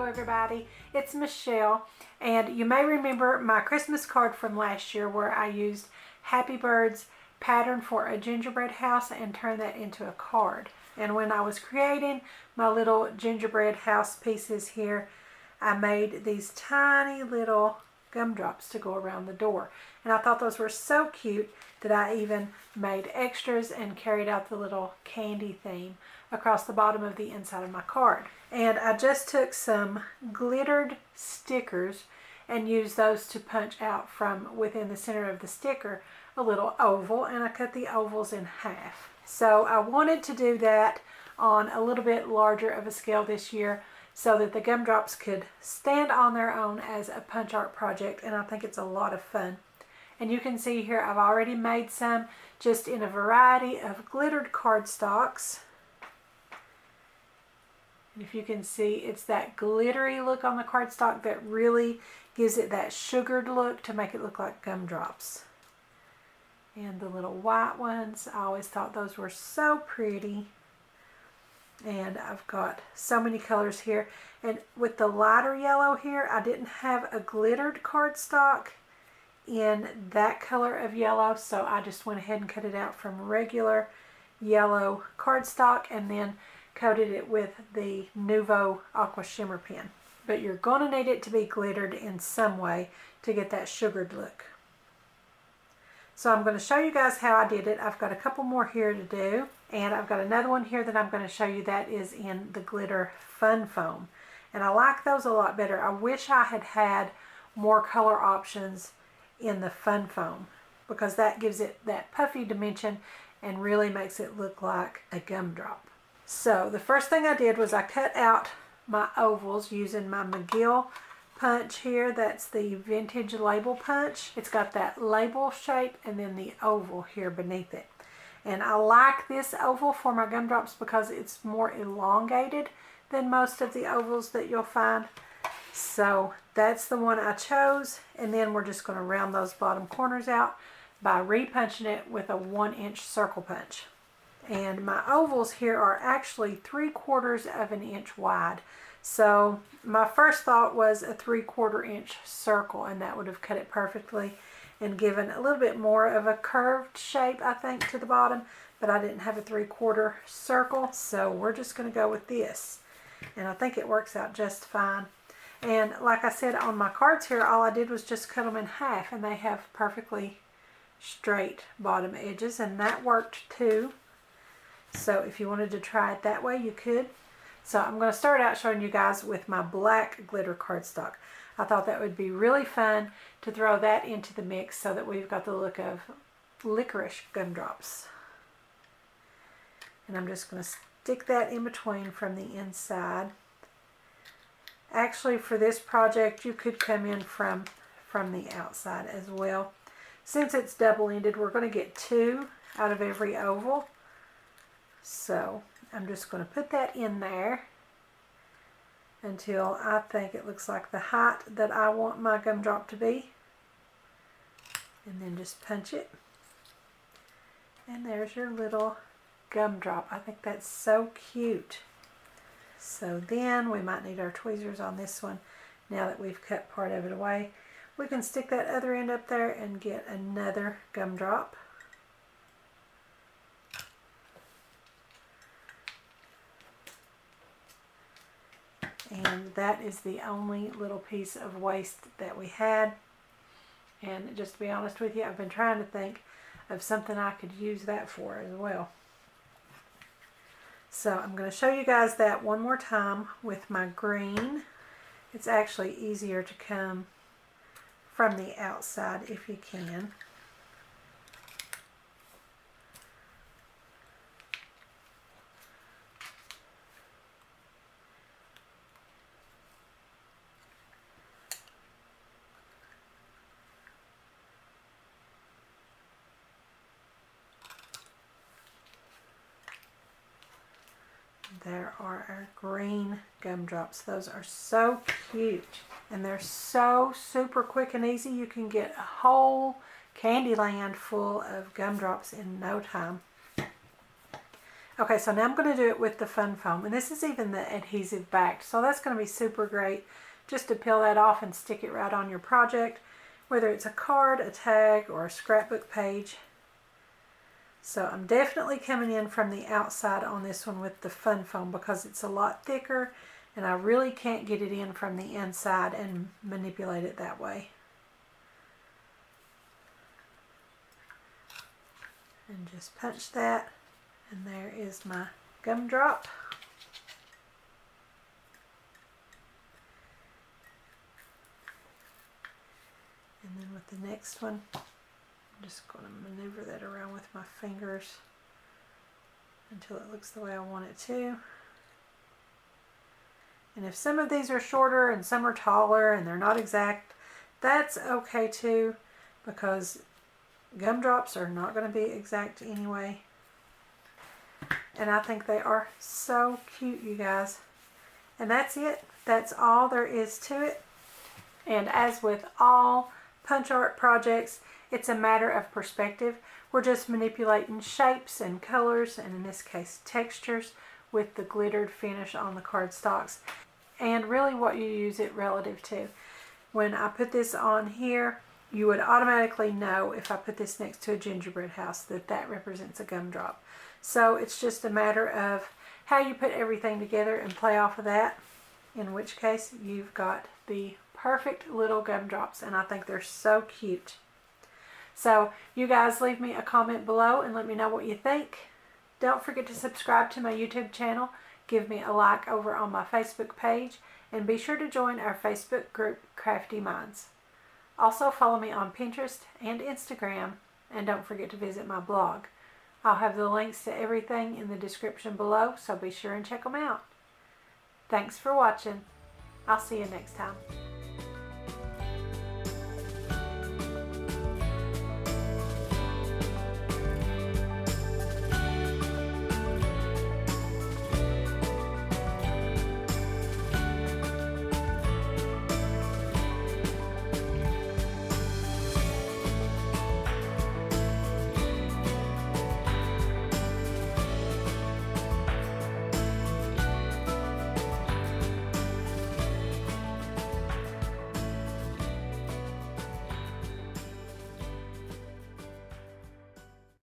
everybody, it's Michelle, and you may remember my Christmas card from last year where I used HappyBird's pattern for a gingerbread house and turned that into a card. And when I was creating my little gingerbread house pieces here, I made these tiny little gumdrops to go around the door, and I thought those were so cute that I even made extras and carried out the little candy theme across the bottom of the inside of my card. And I just took some glittered stickers and used those to punch out from within the center of the sticker a little oval, and I cut the ovals in half. So I wanted to do that on a little bit larger of a scale this year so that the gumdrops could stand on their own as a punch art project, and I think it's a lot of fun. And you can see here I've already made some just in a variety of glittered cardstocks. And if you can see, it's that glittery look on the cardstock that really gives it that sugared look to make it look like gumdrops. And the little white ones, I always thought those were so pretty. And I've got so many colors here. And with the lighter yellow here, I didn't have a glittered cardstock in that color of yellow, so I just went ahead and cut it out from regular yellow cardstock and then coated it with the Nuvo Aqua Shimmer pen. But you're going to need it to be glittered in some way to get that sugared look. So I'm going to show you guys how I did it. I've got a couple more here to do, and I've got another one here that I'm going to show you that is in the glitter fun foam. And I like those a lot better. I wish I had had more color options in the fun foam, because that gives it that puffy dimension and really makes it look like a gumdrop. So the first thing I did was I cut out my ovals using my McGill punch here. That's the vintage label punch. It's got that label shape and then the oval here beneath it. And I like this oval for my gumdrops because it's more elongated than most of the ovals that you'll find. So that's the one I chose, and then we're just going to round those bottom corners out by repunching it with a 1-inch circle punch. And my ovals here are actually 3/4 of an inch wide. So my first thought was a 3/4 inch circle, and that would have cut it perfectly and given a little bit more of a curved shape, I think, to the bottom, but I didn't have a 3/4 circle, so we're just going to go with this. And I think it works out just fine. And like I said, on my cards here, all I did was just cut them in half, and they have perfectly straight bottom edges, and that worked too. So if you wanted to try it that way, you could. So I'm going to start out showing you guys with my black glitter cardstock. I thought that would be really fun to throw that into the mix so that we've got the look of licorice gumdrops. And I'm just going to stick that in between from the inside. Actually, for this project, you could come in from the outside as well. Since it's double-ended, we're going to get 2 out of every oval. So I'm just going to put that in there until I think it looks like the height that I want my gumdrop to be. And then just punch it. And there's your little gumdrop. I think that's so cute. So then we might need our tweezers on this one. Now that we've cut part of it away, we can stick that other end up there and get another gumdrop. And that is the only little piece of waste that we had. And just to be honest with you, I've been trying to think of something I could use that for as well. So I'm going to show you guys that one more time with my green. It's actually easier to come from the outside if you can. There are our green gumdrops. Those are so cute, and they're so super quick and easy. You can get a whole candy land full of gumdrops in no time. Okay, so now I'm going to do it with the fun foam, and this is even the adhesive backed, so that's going to be super great just to peel that off and stick it right on your project, whether it's a card, a tag, or a scrapbook page. So I'm definitely coming in from the outside on this one with the fun foam because it's a lot thicker and I really can't get it in from the inside and manipulate it that way. And just punch that, and there is my gumdrop. And then with the next one, I'm just going to maneuver that around with my fingers until it looks the way I want it to. And if some of these are shorter and some are taller and they're not exact, that's okay too, because gumdrops are not going to be exact anyway. And I think they are so cute, you guys. And that's it. That's all there is to it. And as with all punch art projects, it's a matter of perspective. We're just manipulating shapes and colors, and in this case textures, with the glittered finish on the cardstocks, and really what you use it relative to. When I put this on here, you would automatically know if I put this next to a gingerbread house that that represents a gumdrop. So it's just a matter of how you put everything together and play off of that, in which case you've got the perfect little gumdrops, and I think they're so cute. So you guys leave me a comment below and let me know what you think. Don't forget to subscribe to my YouTube channel, give me a like over on my Facebook page, and be sure to join our Facebook group, Crafty Minds. Also follow me on Pinterest and Instagram, and don't forget to visit my blog. I'll have the links to everything in the description below, so be sure and check them out. Thanks for watching. I'll see you next time.